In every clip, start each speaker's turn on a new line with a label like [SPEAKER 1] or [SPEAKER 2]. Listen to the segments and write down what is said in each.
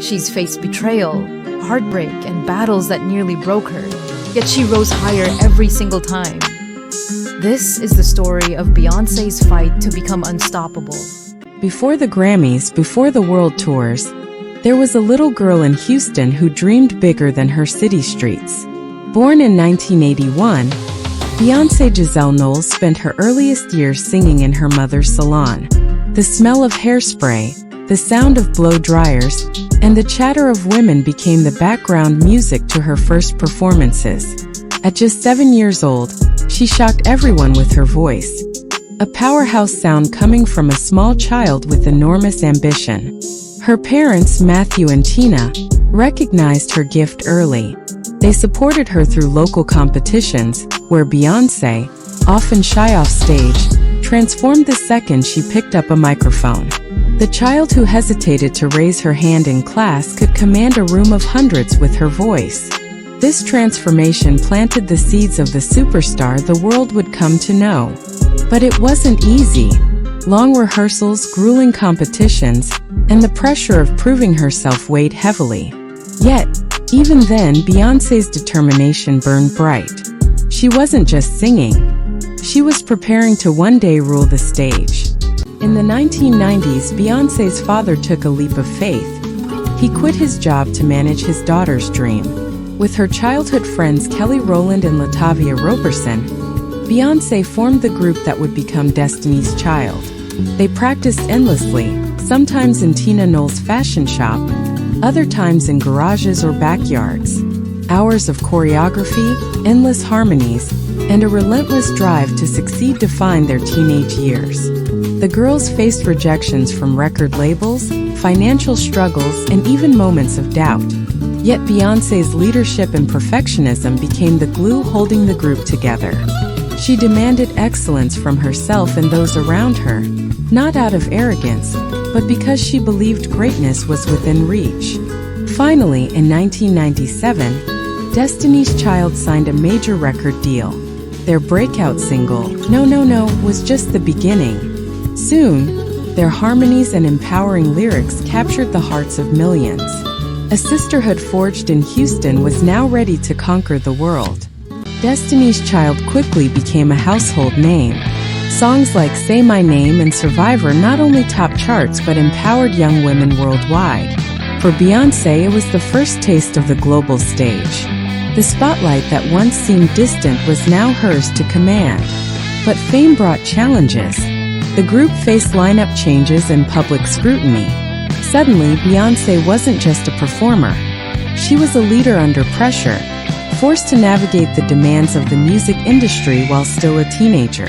[SPEAKER 1] She's faced betrayal, heartbreak, and battles that nearly broke her, yet she rose higher every single time. This is the story of Beyoncé's fight to become unstoppable.
[SPEAKER 2] Before the Grammys, before the world tours, there was a little girl in Houston who dreamed bigger than her city streets. Born in 1981, Beyoncé Giselle Knowles spent her earliest years singing in her mother's salon. The smell of hairspray, the sound of blow dryers, and the chatter of women became the background music to her first performances. At just 7 years old, she shocked everyone with her voice. A powerhouse sound coming from a small child with enormous ambition. Her parents, Matthew and Tina, recognized her gift early. They supported her through local competitions, where Beyoncé, often shy off stage, transformed the second she picked up a microphone. The child who hesitated to raise her hand in class could command a room of hundreds with her voice. This transformation planted the seeds of the superstar the world would come to know. But it wasn't easy. Long rehearsals, grueling competitions, and the pressure of proving herself weighed heavily. Yet, even then, Beyoncé's determination burned bright. She wasn't just singing. She was preparing to one day rule the stage. In the 1990s, Beyoncé's father took a leap of faith. He quit his job to manage his daughter's dream. With her childhood friends Kelly Rowland and Latavia Roberson, Beyoncé formed the group that would become Destiny's Child. They practiced endlessly, sometimes in Tina Knowles' fashion shop, other times in garages or backyards. Hours of choreography, endless harmonies, and a relentless drive to succeed defined their teenage years. The girls faced rejections from record labels, financial struggles, and even moments of doubt. Yet Beyoncé's leadership and perfectionism became the glue holding the group together. She demanded excellence from herself and those around her, not out of arrogance, but because she believed greatness was within reach. Finally, in 1997, Destiny's Child signed a major record deal. Their breakout single, No No No, was just the beginning. Soon, their harmonies and empowering lyrics captured the hearts of millions. A sisterhood forged in Houston was now ready to conquer the world. Destiny's Child quickly became a household name. Songs like Say My Name and Survivor not only topped charts but empowered young women worldwide. For Beyoncé, it was the first taste of the global stage. The spotlight that once seemed distant was now hers to command. But fame brought challenges. The group faced lineup changes and public scrutiny. Suddenly, Beyoncé wasn't just a performer. She was a leader under pressure, forced to navigate the demands of the music industry while still a teenager.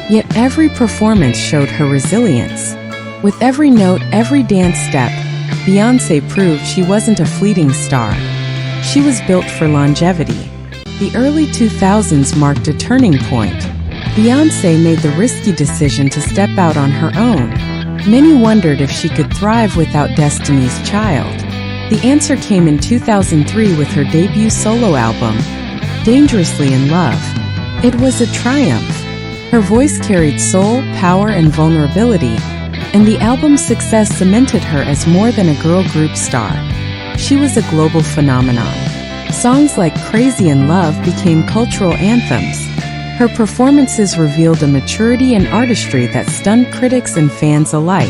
[SPEAKER 2] Yet every performance showed her resilience. With every note, every dance step, Beyoncé proved she wasn't a fleeting star. She was built for longevity. The early 2000s marked a turning point. Beyoncé made the risky decision to step out on her own. Many wondered if she could thrive without Destiny's Child. The answer came in 2003 with her debut solo album, Dangerously in Love. It was a triumph. Her voice carried soul, power, and vulnerability, and the album's success cemented her as more than a girl group star. She was a global phenomenon. Songs like Crazy in Love became cultural anthems. Her performances revealed a maturity and artistry that stunned critics and fans alike.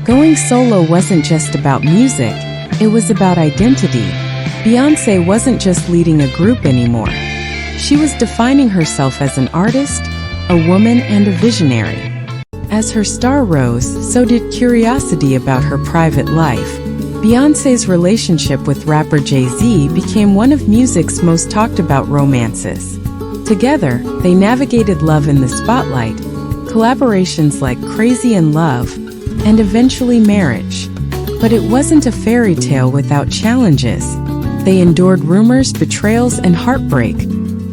[SPEAKER 2] Going solo wasn't just about music, it was about identity. Beyoncé wasn't just leading a group anymore. She was defining herself as an artist, a woman, and a visionary. As her star rose, so did curiosity about her private life. Beyoncé's relationship with rapper Jay-Z became one of music's most talked about romances. Together, they navigated love in the spotlight, collaborations like Crazy in Love, and eventually marriage. But it wasn't a fairy tale without challenges. They endured rumors, betrayals, and heartbreak,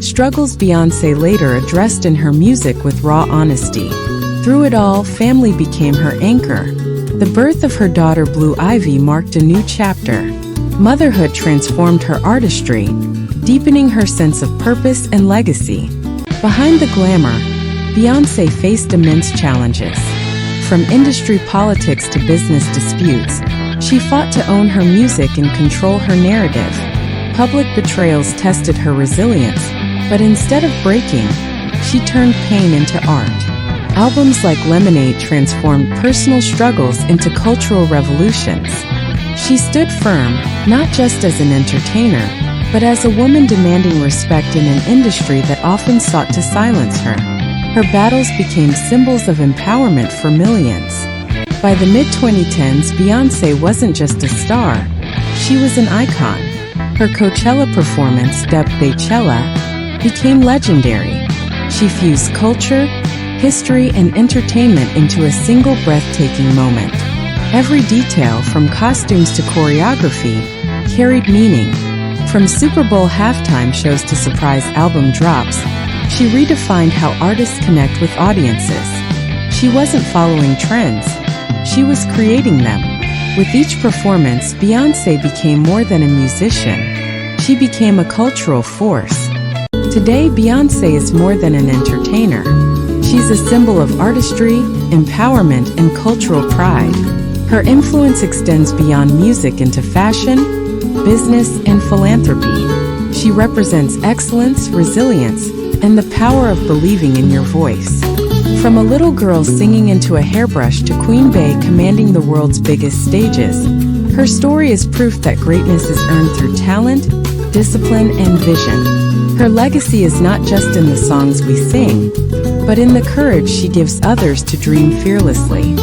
[SPEAKER 2] struggles Beyoncé later addressed in her music with raw honesty. Through it all, family became her anchor. The birth of her daughter Blue Ivy marked a new chapter. Motherhood transformed her artistry, deepening her sense of purpose and legacy. Behind the glamour, Beyoncé faced immense challenges. From industry politics to business disputes, She fought to own her music and control her narrative. Public betrayals tested her resilience, but instead of breaking, she turned pain into art. Albums like Lemonade transformed personal struggles into cultural revolutions. She stood firm, not just as an entertainer, but as a woman demanding respect in an industry that often sought to silence her. Her battles became symbols of empowerment for millions. By the mid-2010s, Beyoncé wasn't just a star, she was an icon. Her Coachella performance, dubbed Beychella, became legendary. She fused culture, history, and entertainment into a single breathtaking moment. Every detail, from costumes to choreography, carried meaning. From Super Bowl halftime shows to surprise album drops, she redefined how artists connect with audiences. She wasn't following trends, she was creating them. With each performance, Beyoncé became more than a musician. She became a cultural force. Today, Beyoncé is more than an entertainer. She's a symbol of artistry, empowerment, and cultural pride. Her influence extends beyond music into fashion, business, and philanthropy. She represents excellence, resilience, and the power of believing in your voice. From a little girl singing into a hairbrush to Queen Bey commanding the world's biggest stages, her story is proof that greatness is earned through talent, discipline, and vision. Her legacy is not just in the songs we sing, but in the courage she gives others to dream fearlessly.